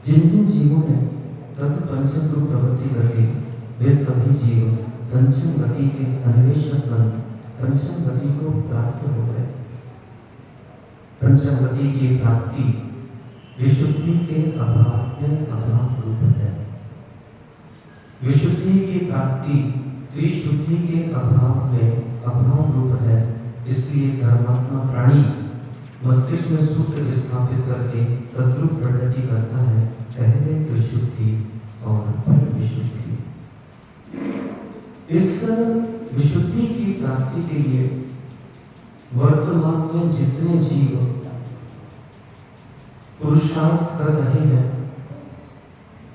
जिन जिन जीवों ने तत्व पंचम रूप प्रवृत्ति करके वे सभी जीव पंचम गति के अन्वेषक बन पंचम गति को प्राप्त हो गए। पंचम गति की प्राप्ति विशुद्धि के अभाव में अभाव रूप है। विशुद्धि की प्राप्ति त्रिशुद्धि के अभाव में अभाव रूप है। इसलिए धर्मात्मा प्राणी मस्तिष्क में सूत्र स्थापित करके तद्रूप प्रगति करता है, पहले त्रिशुद्धि और फिर विशुद्धि। इस विशुद्धि की प्राप्ति के लिए वर्तमान में जितने जीव पुरुषार्थ कर रहे हैं,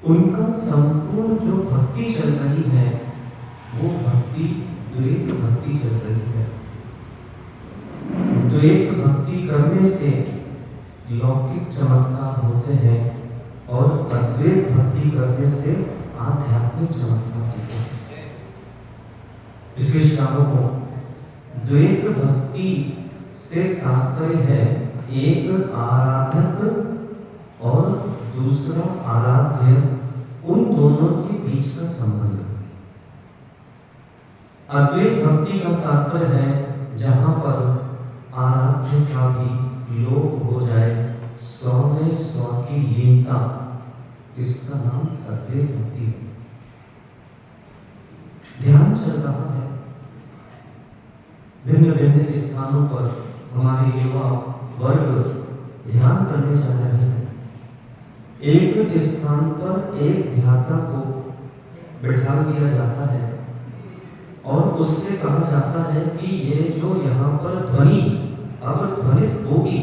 उनका संपूर्ण जो भक्ति चल रही है वो भक्ति द्वैत भक्ति चल रही है। द्वैत भक्ति करने से लौकिक चमत्कार होते हैं और अद्वैत भक्ति करने से आध्यात्मिक चमत्कार होते हैं। इसके श्रावकों, द्वैत भक्ति से तात्पर्य है एक आराधक और दूसरा आराध्य, उन दोनों के बीच का संबंध। अद्वैत भक्ति का तात्पर्य है जहां पर आराध्य का भी लोभ हो जाए, सौ में सौ की लीनता, इसका नाम अद्वैत भक्ति है। ध्यान चल रहा है भिन्न भिन्न स्थानों पर, हमारे युवा वर्ग ध्यान करने जा रहे हैं। एक स्थान पर एक ध्याता को बैठा दिया जाता है और उससे कहा जाता है कि ये जो यहाँ पर ध्वनि अब ध्वनित होगी,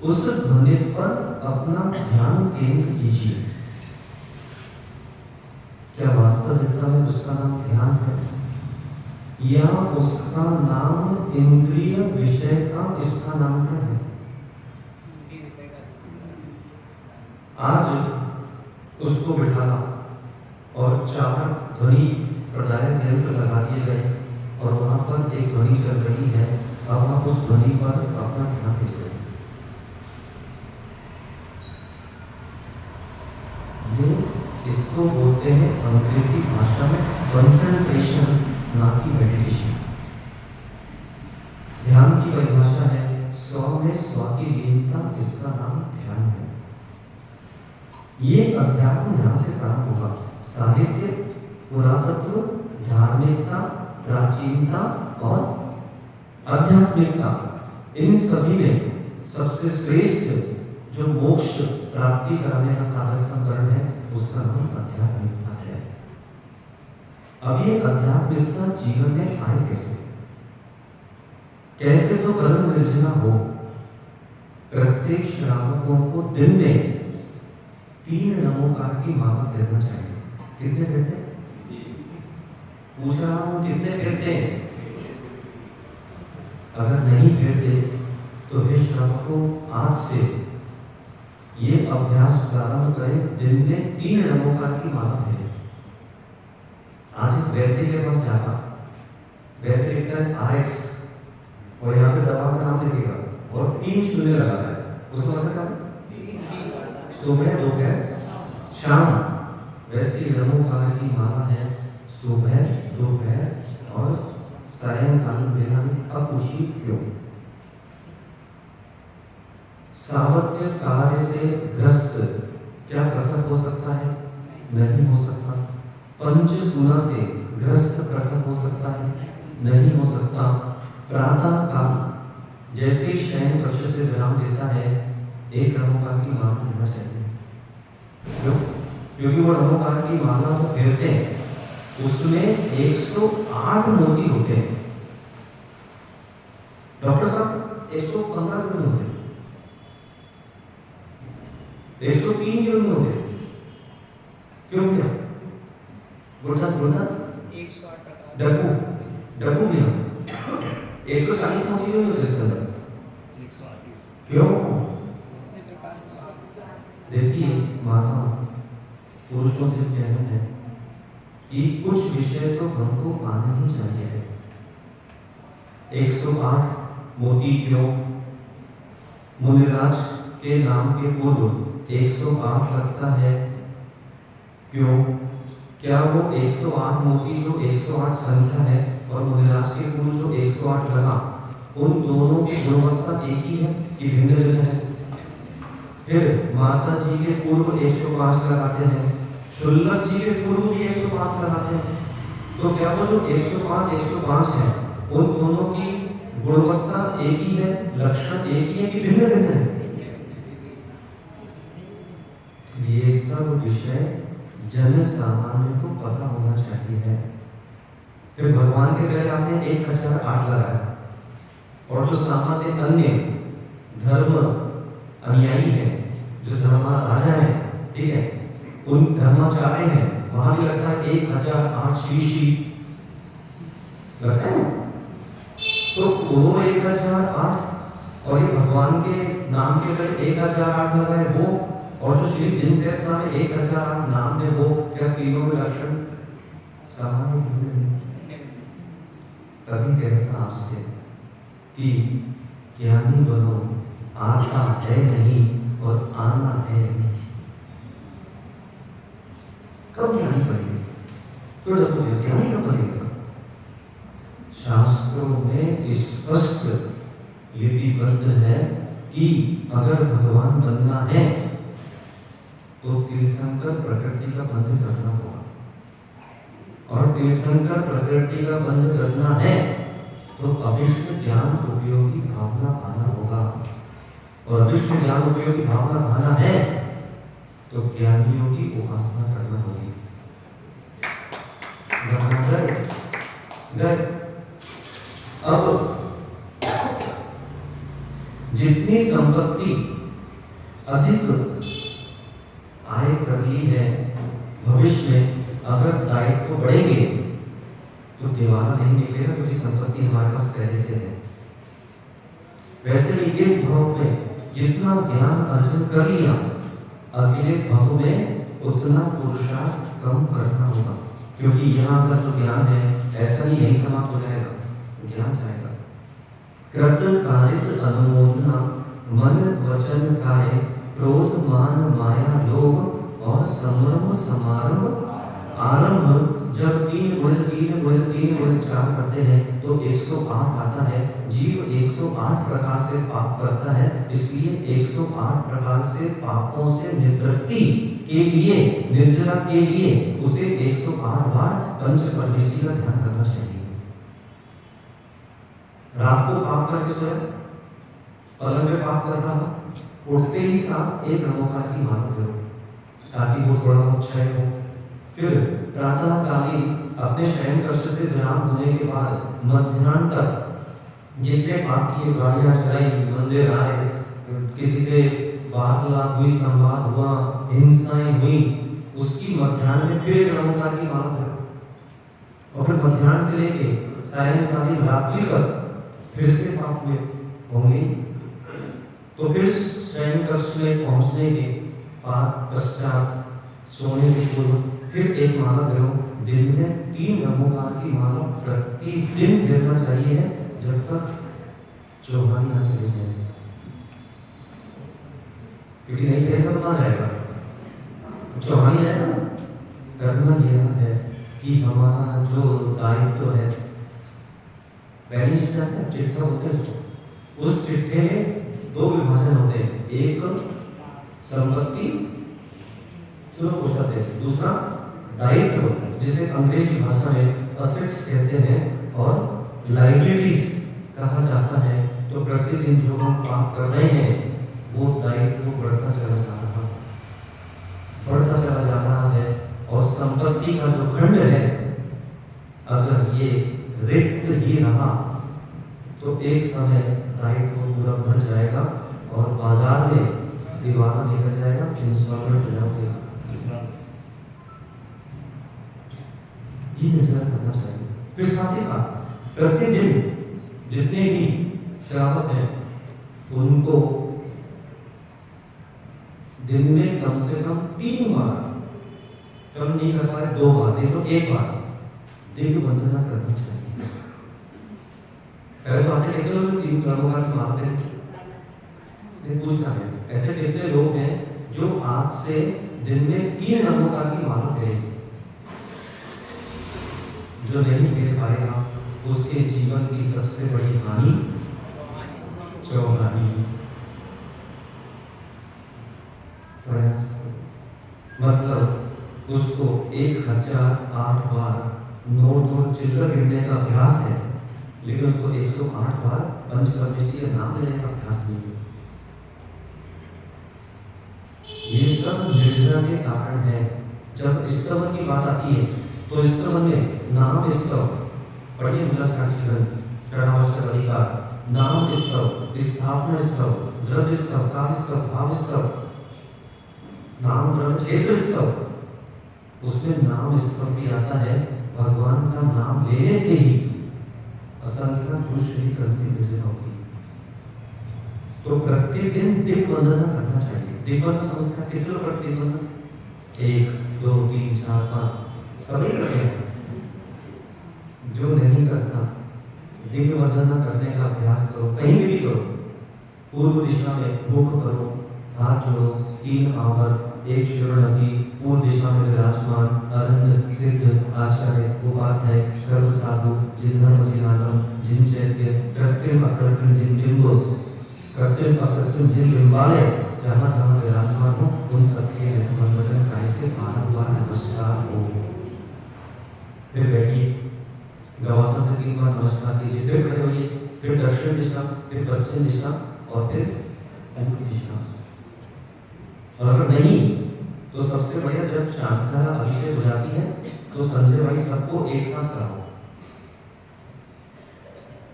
उस ध्वनि पर अपना ध्यान केंद्र कीजिए। क्या वास्तविकता में उसका नाम ध्यान है या उसका नाम इंद्रिय विषय का स्थानांतरण है? आज उसको बिठाना और 4 ध्वनि प्रदायक यंत्र लगा दिए गए और वहां पर एक ध्वनि चल रही है। अब आप उस ध्वनि पर अपना ध्यान दीजिए। इसको बोलते हैं अंग्रेजी भाषा में कंसंट्रेशन, ना कि मेडिटेशन। ध्यान की परिभाषा है 100 में 100 की लीनता, इसका नाम ध्यान है। ये अध्यात्म ध्यान से काम होगा। साहित्य, पुरातत्व, धार्मिकता, प्राचीनता और आध्यात्मिकता, इन सभी में सबसे श्रेष्ठ जो मोक्ष प्राप्ति कराने का साधन का करण है, उसका नाम आध्यात्मिकता है। अब ये आध्यात्मिकता जीवन में आए कैसे? कैसे तो कर्म निर्जना हो। प्रत्येक श्रावकों को दिन में 3 नमोकार की माला कहना चाहिए। कितने कहते हैं? पूछ रहा हूं, कितने कहते हैं? अगर नहीं कहते तो हे श्रावकों, आज से ये अभ्यास प्रारंभ करें, दिन में 3 नमोकार की माला कहें। आज एक वैद्य के पास जाता, वैद्य लिखता है RX और यहाँ पे दवा का नाम लिखेगा और 3 शून्य लगाता है। उसका मतलब क्या है? सुबह, दोपहर, शाम। वैसी नमोकार की माला है सुबह, दोपहर और सायंकालीन वेला में। अब पूछिए क्यों? सावत्य कार्य से ग्रस्त क्या पृथक हो सकता है? नहीं हो सकता। पंचसूना से ग्रस्त पृथक हो सकता है? नहीं हो सकता। प्रातः काल जैसे ही शयन कक्ष से विराम देता है, एक नमोकार की माला होना चाहिए। क्यों? क्योंकि वो नमोकार की माला को फेरते हैं, उसमें 108 मोती होते हैं। डॉक्टर साहब 115 क्यों नहीं होते? 103 क्यों नहीं होते? क्यों भैया? गुणा 108 डब्बू भैया 140 मोती क्यों नहीं होते इसके अंदर? क्यों? देखिए माता पुरुषों से कहना है कि कुछ विषय तो हमको आना ही चाहिए। 108 मोती क्यों? मुनिराज के नाम के पूर्व 108 लगता है। क्यों? क्या वो 108 मोती जो 108 संख्या है और मुनिराज के पूर्व जो 108 लगा, उन दोनों की गुणवत्ता एक ही है कि भिन्न भिन्न है? फिर माता जी के पूर्व 105 लगाते हैं, शुल्लक जी के पूर्व भी 105 लगाते हैं, तो क्या वो जो 105 है, उन दोनों की गुणवत्ता एक ही है, लक्षण एक ही है कि भिन्न भिन्न है? ये सब विषय जन सामान्य को पता होना चाहिए है। फिर भगवान के पहले आपने 1008 लगाया और जो सामान्य अन्य धर्म अनुयायी है, जो धर्म राजा है, ठीक है, उन धर्माचार्य हैं, वहां भी लगता है 1008 शीशी लगता है। तो वो 1008 और ये भगवान के नाम के पहले 1008 लगा है वो, और जो श्री जिनसे स्नान 1008 नाम है वो, क्या तीनों में लक्षण सामान्य? तभी कहता आपसे कि ज्ञानी बनो, आता है नहीं और आना है नहीं। कब ज्ञानी बनेंगे? तो ज्ञानी कब बनेगा? शास्त्रों में स्पष्ट लिपिबद्ध है कि अगर भगवान बनना है तो तीर्थंकर प्रकृति का बंध करना होगा, और तीर्थंकर प्रकृति का बंध करना है तो अविष्ट ज्ञान उपयोगी भावना पाना होगा, और अविष्ट ज्ञान उपयोगी भावना पाना है तो ज्ञानियों की उपासना करना होगी। अब जितनी संपत्ति अधिक आय कर ली है, भविष्य में अगर दायित्व बढ़ेंगे तो दीवाना नहीं निकलेगा, क्योंकि संपत्ति हमारे पास पहले से है। वैसे ही इस भाव में जितना ज्ञान अर्जन कर लिया, अगले भाव में उतना पुरुषार्थ कम करना होगा, क्योंकि यहाँ का जो ज्ञान है ऐसा ही यही समाप्त हो जाएगा, ज्ञान जाएगा। कृत कारित अनुमोदना मन वचन काय, क्रोध मान माया लोभ और संभ्रम समारंभ आरंभ। जब 3 गुण 4 करते हैं तो 108 आता है। जीव 108 प्रकार से पाप करता है, इसलिए 108 प्रकार से पापों से निवृत्ति के लिए, निर्जरा के लिए उसे 108 बार पंच परमेष्टि का ध्यान करना चाहिए। रात को पाप करके सोया, पलंग पे पाप कर रहा, उठते ही साथ एक नमोकार की माला करो, ताकि वो थोड़ा क्षय हो। फिर प्रातःकालीन अपने शयन कक्ष से विराम होने के बाद मध्याह्न तक जितने पाप की गाड़ियां चलाई, मंदिर आए, किसी से वार्तालाप हुई, संवाद हुआ, हिंसाएं हुई, उसकी मध्याह्न में फिर एक नमोकार की माला करो। और फिर मध्याह्न से लेके सायंकालीन रात्रि तक फिर से पाप हुए होंगे। तो फिर शयन कक्ष में पहुंचने के पश्चात सोने के पूर्व फिर एक माला करो। दिन में 3 नमोकार की माला प्रतिदिन गिरना चाहिए जब तक चौहानी ना चले जाए, क्योंकि नहीं करेगा तो कहाँ जाएगा, चौहानी जाएगा। करना यह है कि हमारा जो दायित्व है, पहली चिट्ठा होते हैं, उस चिट्ठे में 2 विभाजन होते हैं, एक संपत्ति, दूसरा दायित्व, जिसे अंग्रेजी भाषा में असेट्स कहते हैं, और लायबिलिटीज कहा जाता है। तो प्रतिदिन जो हम काम कर रहे हैं वो दायित्व बढ़ता चला जा रहा है। और संपत्ति का जो खंड है, अगर ये रिक्त ही रहा तो एक समय दायित्व पूरा भर जाएगा और बाजार में दीवार निकल जाएगा, इंस्टॉलमेंट हो जाएगा। ये नजर रखना चाहिए। फिर साथ ही साथ प्रतिदिन जितने भी श्रावक हैं उनको दिन में कम से कम 3 बार, कम नहीं कर पा रहे 2 बार, नहीं तो 1 बार दिव्य वंदना करना चाहिए। पहले तो ऐसे कितने लोग 3 नमोकार की माला करें, पूछना है, ऐसे कितने लोग हैं जो आज से दिन में 3 नमोकार की माला करें। जो नहीं कर पाएगा उसके जीवन की सबसे बड़ी हानि चौहानी। प्रयास मतलब उसको 1008 बार नोट चिल्लर गिनने का अभ्यास है, लेकिन उसको 108 बार पंचकर्मेश्वर का नाम लेने का अभ्यास नहीं है। ये सब निर्जरा के कारण है। जब स्तवन की बात आती है तो स्तवन में नाम स्तव, पढ़िए शरणावश्यक अधिकार, नाम स्तव, स्थापना स्तव, द्रव्य स्तव, काव्य स्तव, भाव स्तव, नाम द्रव्य क्षेत्र स्तव। उसमें नाम स्तव भी आता है। भगवान का नाम लेने से ही असंख्य पुरुष ही करते निर्जरा होती है। तो प्रतिदिन दिव्य वंदना करना चाहिए। दिव्य संस्था कितने करते हैं? 1 2 3 4 5 सभी करते हैं। जो नहीं करता दिव्य वंदना करने का अभ्यास करो, कहीं भी करो। पूर्व दिशा में मुख करो, हाथ जोड़ो, 3 आवर्त, 1 शरणति, पूर्व दिशा में विराजमान अनंत सिद्ध आचार्य उपाध्याय सर्व साधु जिन्धर्म जिनागम जिनचैत्य कृत्रिम अकृत्रिम जिनबिंब कृत्रिम अकृत्रिम जिनबिंबालय जहाँ जहाँ विराजमान हो उन सबके वंदन काय से बार नमस्कार हो। फिर बैठिए, गवासन से 3 बार नमस्कार कीजिए, फिर खड़े होइए, फिर दक्षिण दिशा, फिर पश्चिम दिशा और फिर पूर्व दिशा। और अगर नहीं तो सबसे बढ़िया जब शांतधारा अभिषेक हो जाती है तो संजय भाई सबको एक साथ कराओ,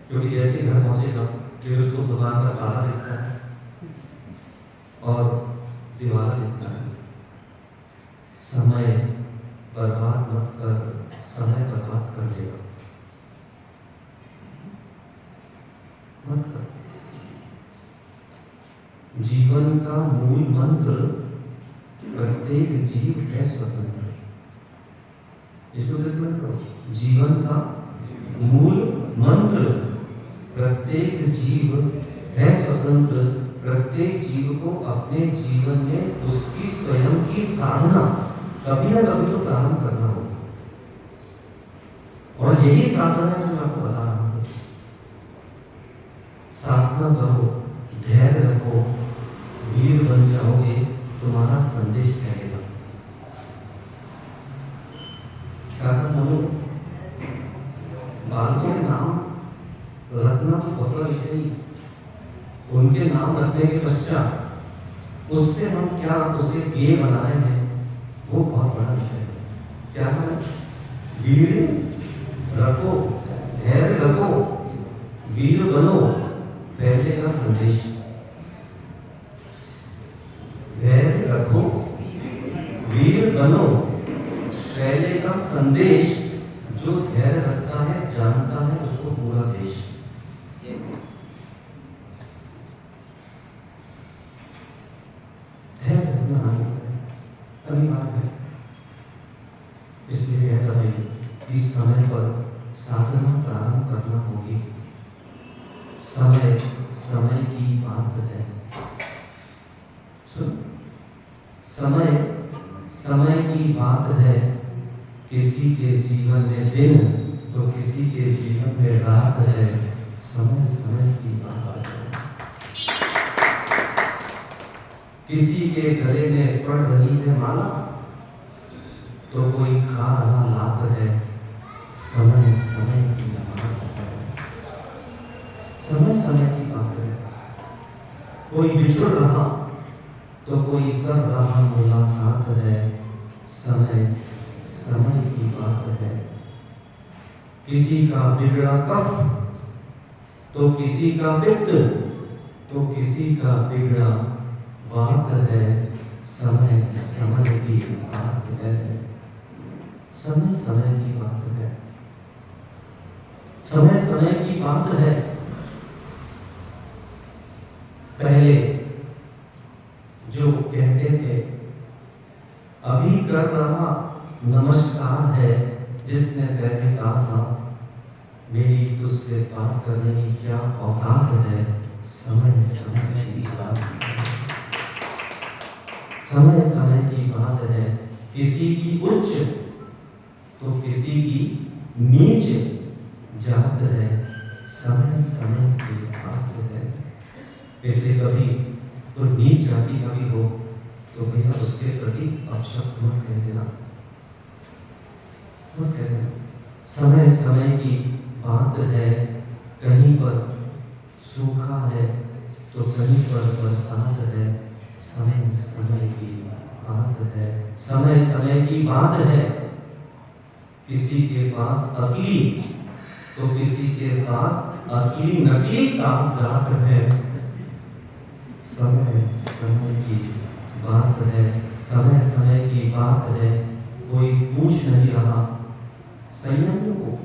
क्योंकि जैसे घर पहुंचेगा फिर उसको भगवान का ताला दिखता है और दीवार दिखता है। समय बर्बाद मत कर, समय बर्बाद कर देगा मत कर। जीवन का मूल मंत्र प्रत्येक जीव है स्वतंत्र। इसको स्मरण करो, जीवन का मूल मंत्र प्रत्येक जीव है स्वतंत्र। प्रत्येक जीव को अपने जीवन में उसकी स्वयं की साधना कभी ना कभी तो प्रारंभ करना होगा, और यही साधना है जो मैं आपको बता रहा हूं। साधना करो, धैर्य रखो, वीर बन जाओगे, तुम्हारा संदेश फैलेगा। बालकों के नाम रखना तो बहुत बड़ा विषय नहीं, उनके नाम रखने के पश्चात उससे हम क्या उसे गेय बना रहे हैं वो बहुत बड़ा विषय है। क्या है? वीर रखो, धैर्य रखो, वीर बनो, फैलेगा संदेश। धैर्य रखो, वीर बनो, फैलेगा संदेश। जो धैर्य रखता है, जानता है उसको पूरा देश। धैर्य रखना अनिवार्य है। इसलिए कहता है कि समय पर साधना प्रारंभ करना होगी। समय समय की बात है। सुन, समय समय की बात है। किसी के जीवन में दिन तो किसी के जीवन में रात है। समय समय की बात है। किसी के गले में पड़ रही है माला तो कोई खा रहा लाभ है। समय समय की बात है। समय समय की बात है। कोई बिछुड़ रहा तो कोई कर रहा मुलाकात है। समय समय की बात है। किसी का बिगड़ा कफ तो किसी का पित्त तो किसी का बिगड़ा बात है। समय समय की बात है। समय समय की बात है। समय समय की बात है। पहले जो कहते थे अभी कर रहा नमस्कार है, जिसने पहले कहा था मेरी तुझसे बात करने की क्या औकात है। समय समय की बात है। समय समय की बात है। किसी की उच्च तो किसी की नीच जात है। समय समय की बात है। इसलिए कभी तो नीच जाति का भी हो तो भैया उसके प्रति अपशब्द मत कह देना, मत कह देना। समय समय की बात है। कहीं पर सूखा है तो कहीं पर बरसात है। समय समय की बात है। समय समय की बात है। किसी के पास असली तो किसी के पास असली नकली कागजात है। समय समय की बात है। समय समय की बात है। कोई पूछ नहीं रहा संयमियों को।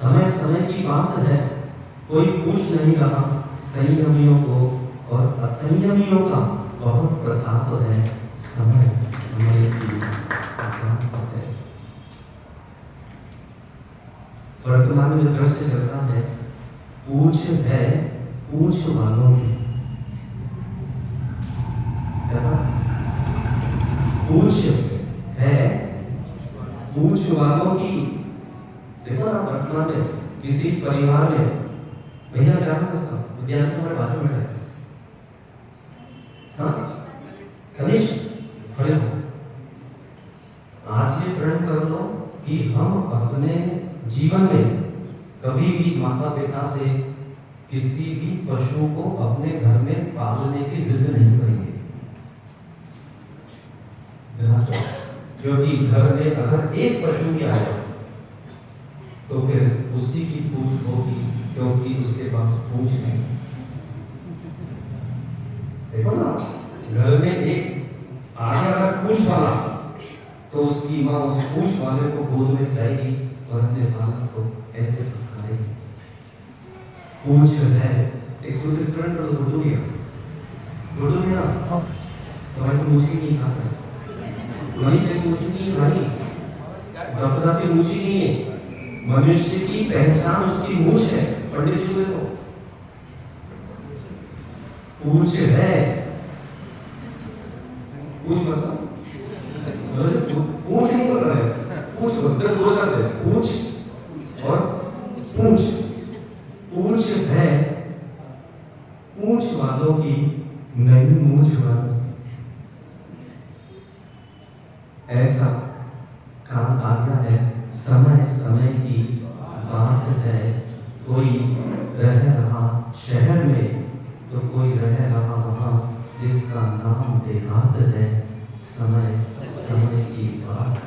समय समय की बात है। कोई पूछ नहीं रहा संयमियों को और असंयमियों का बहुत प्रताप है। समय समय की बात है। वर्तमान में दृश्य चलता है पूछ है पूछ वालों की। पूछ है पूछ वालों की। देखो ना वर्तमान में किसी परिवार में भैया क्या है उसका विद्यार्थी हमारे बाजू में है। हाँ कनिष्ठ खड़े हो। आज ये प्रण कर लो कि हम अपने जीवन में कभी भी माता पिता से किसी भी पशु को अपने घर में पालने की जिद नहीं करेंगे। क्योंकि घर में अगर एक पशु भी आया तो फिर उसी की पूछ होगी, क्योंकि उसके पास पूछ नहीं। देखो ना घर में एक आगे अगर पूछ वाला तो उसकी माँ उस पूछ वाले को गोद में जाएगी और अपने बालक को ऐसे पकड़ेगी। पूछ है एक दूसरे स्टूडेंट को गुड्डू गया तुम्हारे को पूछ ही नहीं खाता है। तुम्हारी से पूछ नहीं भाई, डॉक्टर साहब की पूछ ही नहीं है। मनुष्य की पहचान उसकी मूछ है। पंडित जी को पूछ है। पूछ मतलब पूछ नहीं बोल रहा है। पूछ मतलब दो शब्द है पूछ और पूछ। पूछ है पूछ वालों की नहीं मूछ वालों। ऐसा काम आ गया है। समय समय की बात है। कोई रह रहा शहर में तो कोई रह रहा वहां जिसका नाम देहात है। समय समय की बात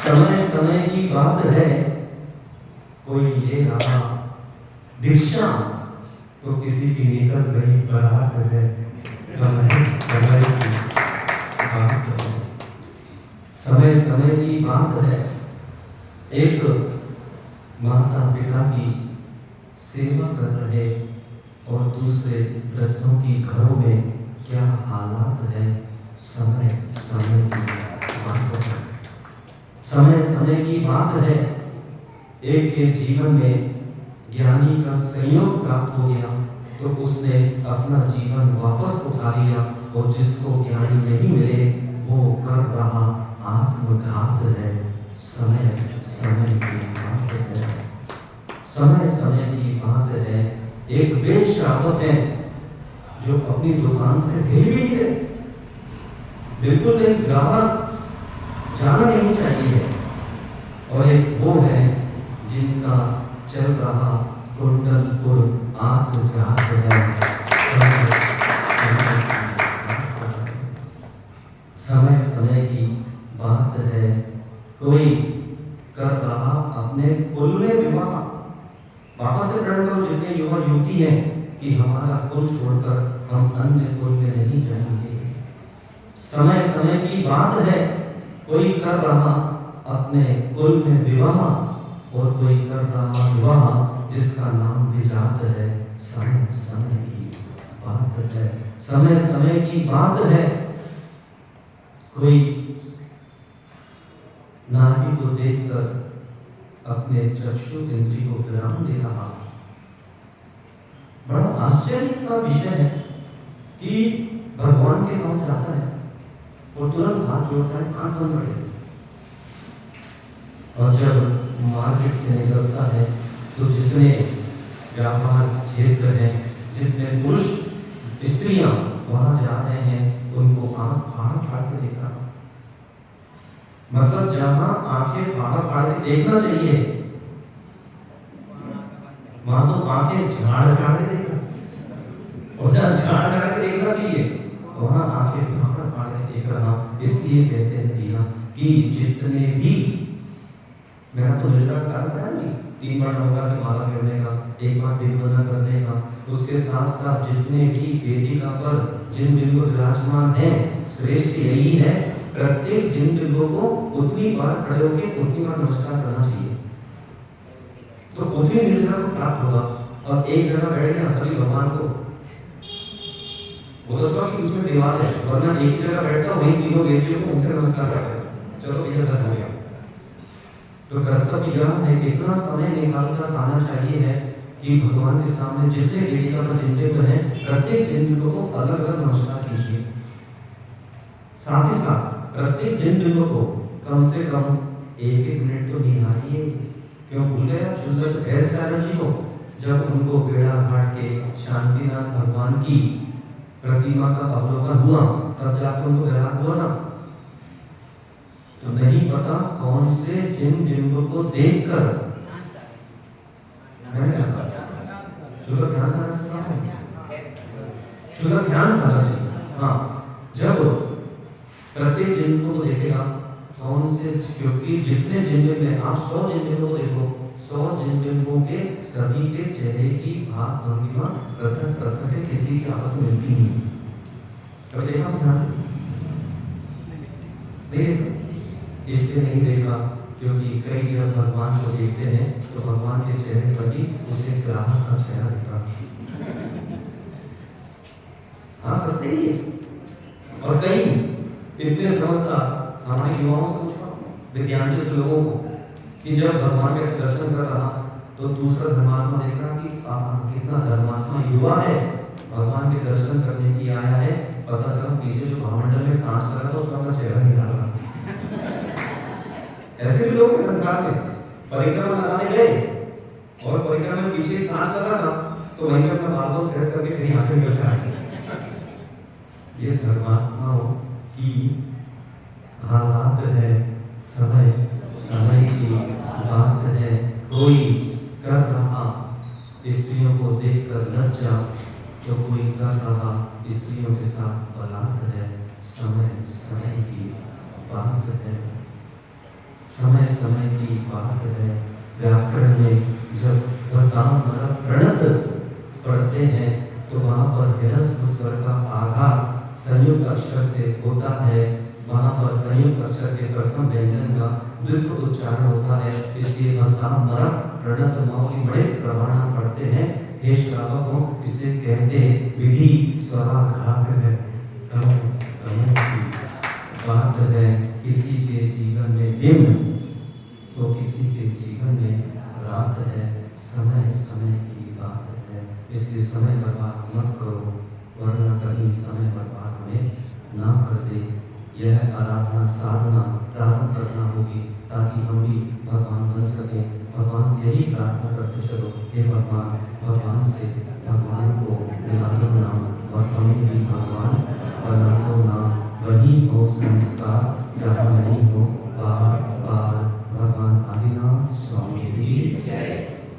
समय समय की बात है, कोई ले रहा दीक्षा तो किसी की निकल गई बारात है। समय समय की बात है, समय समय की बात है। एक माता पिता की सेवा कर रहे और दूसरे वृद्धों की घरों में क्या हालात है। समय समय की बात है, समय समय की बात है। एक के जीवन में ज्ञानी का संयोग प्राप्त हो गया तो उसने अपना जीवन वापस उठा लिया, और जिसको ज्ञान नहीं मिले वो कर रहा आत्मघात है। समय समय की बात है, समय समय की बात है। एक वेश्यावत है जो अपनी दुकान से हिल भी है, बिल्कुल एक ग्राहक जाना नहीं चाहिए, और एक वो है जिनका चल रहा कुंडलपुर आत्मजात है। समय समय की बात है। कोई कर रहा अपने कुल में विवाह। वापस से प्रण करो जितने युवा युवती हैं कि हमारा कुल छोड़कर हम अन्य कुल में नहीं जाएंगे। समय समय की बात है। कोई कर रहा अपने कुल में विवाह, और कोई कर रहा विवाह जिसका नाम विजात है। समय समय की बात है, समय समय की बात है। कोई नारी को देखकर अपने चक्षु इंद्रिय को विराम दे रहा। बड़ा आश्चर्य का विषय है कि भगवान के पास जाता है और तुरंत हाथ जोड़ता है, आंख बंद कर देता है, और जब मार्केट से निकलता है तो जितने व्यापार क्षेत्र हैं, जितने पुरुष स्त्रियां वहां जा रहे हैं, उनको आंख फाड़ फाड़ के देख रहा। मतलब जहां आंखें फाड़ फाड़ के देखना चाहिए, वहां तो आंखें झाड़ झाड़ के देखना, और जहां झाड़ झाड़ के देखना चाहिए वहां आंखें फाड़ फाड़ के देख रहा। इसलिए कहते हैं भैया कि जितने भी, मेरा तो निष्ठा का कारण है नहीं, 3 बार नवग्रह की माला करने का, 1 बार दिग्बंधन करने का, उसके साथ साथ जितने भी वेदिका पर जिन बिंदु विराजमान है, श्रेष्ठ यही है, प्रत्येक जिन बिंदु को उतनी बार खड़े होकर उतनी बार नमस्कार करना चाहिए, तो उतनी निर्जरा को प्राप्त होगा। और एक जगह बैठ गया सभी भगवान को, वो तो चौकी बीच में दीवार है, वरना एक जगह बैठता वही तीनों वेदियों को उनसे नमस्कार करते, चलो ये धर्म हो गया। तो कर्तव्य यह है कि इतना समय निकालकर आना चाहिए है कि भगवान के सामने जितने वेदिका पर जितने पर हैं, प्रत्येक जिन को अलग अलग नमस्कार कीजिए। साथ ही साथ प्रत्येक जिन को कम से कम 1-1 मिनट तो निहारिए। क्यों भूल गया चुंदर भैर सागर जी को, जब उनको बेड़ा घाट के शांतिनाथ भगवान की प्रतिमा का अवलोकन हुआ, तब जाकर उनको वैराग हुआ ना। तो नहीं पता कौन से जिन बिंदु को देखकर ध्यान सागर, हाँ, जब प्रत्येक जिन को देखेगा कौन से, क्योंकि जितने जिन में आप 100 जिन को देखो, 100 जिन के सभी के चेहरे की भाव भंगिमा पृथक पृथक है, किसी की आपस में मिलती नहीं। कभी देखा ध्यान से? नहीं, इसलिए नहीं देखा क्योंकि कई जब भगवान को देखते हैं तो भगवान के चेहरे पर भी उसे ग्राहक का चेहरा दिखा। हाँ सत्य ही है। और कई इतने समझदार हमारे युवाओं से पूछो, विद्यार्थी से लोगों को, कि जब भगवान के दर्शन कर रहा तो दूसरा धर्मात्मा देख रहा कि कितना धर्मात्मा युवा है, भगवान के दर्शन करने की आया है, पता चला पीछे जो भावमंडल में कांच लगा था उसका अपना चेहरा नहीं डाला। ऐसे भी लोग संसार में परिक्रमा लगाने गए और परिक्रमा में पीछे कांच लगा था, तो वहीं पे अपना बाल सेट करके कहीं हाथ से निकल जाए। ये धर्मात्माओं की हालात है, समय समय की बात है। कोई कर रहा स्त्रियों को देखकर लज्जा, तो कोई कर रहा स्त्रियों के साथ बलात्कार है। समय समय की बात है, समय समय की बात है। व्याकरण में जब वर्तमान प्रणत पढ़ते हैं तो वहाँ पर ह्रस्व स्वर का आघात संयुक्त अक्षर से होता है। वहाँ पर संयुक्त अक्षर के प्रथम व्यंजन का द्वित्व उच्चारण होता है। इसलिए वर्तमान प्रणत मौलिक बड़े प्रमाण पढ़ते हैं। हे श्रावकों, इसे कहते विधि स्वराघात है। समय की बात है। किसी के जीवन में दिन तो किसी के जीवन में रात है। समय समय की बात है। इसलिए समय बर्बाद मत करो, वरना कहीं समय बर्बाद हमें ना कर दे। यह आराधना साधना प्रारंभ करना होगी ताकि हम भी भगवान बन सकें। भगवान से यही प्रार्थना करते चलो, हे भगवान, भगवान से भगवान को दिला दो नाम और हमें भी भगवान बना दो नाम। वही हो संस्कार जहाँ नहीं